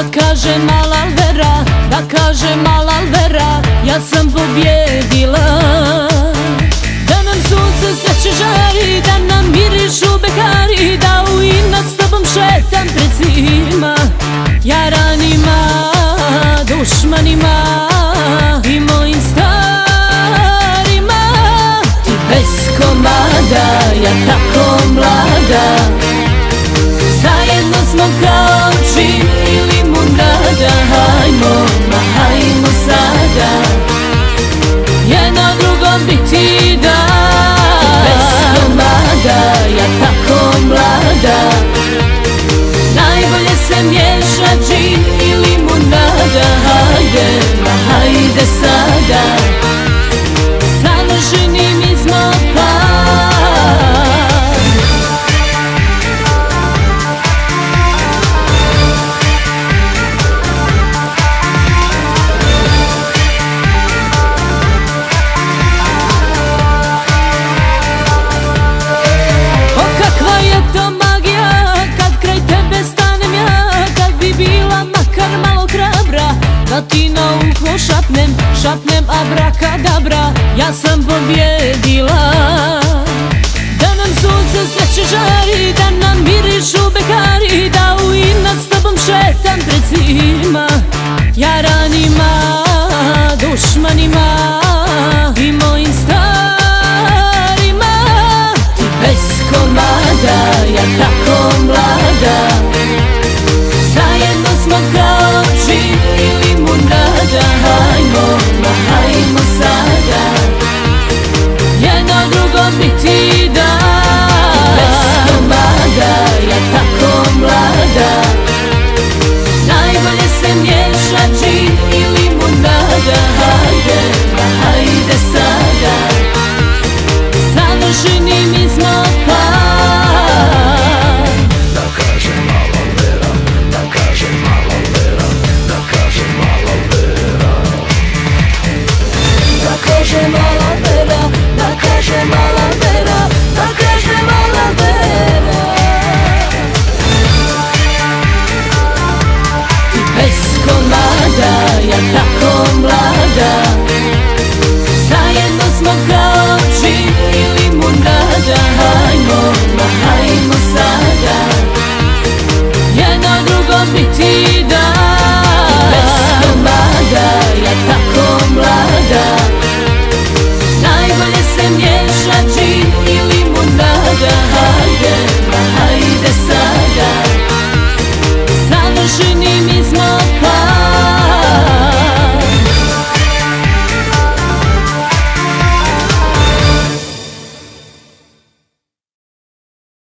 Da kaže mala Vera, da kaže mala Vera, ja sam pobjedila. Da nam sunce sreće žari, da nam mirišu bekari, da u inat s tobom šetam pred svima. Jaranima, dušmanima i mojim starima. Ti bez komada, ja tako mlada, zajedno smo kao džin i limunada. Hajmo, ma hajmo sada jedno drugom biti dan. Ti bez komada, ja tako mlada, najbolje se miješa džin i limunada. Hajde, ma hajde sada, savršeni mi smo par. O kakva je to magija, kad kraj tebe stanem ja, kad bi bila makar malo hrabra, da ti na uho šapnem abrakadabra. Ja sam pobjedila. Da nam sunce sreće žari, da nam mirišu bekari, da u inat s tobom šetam pred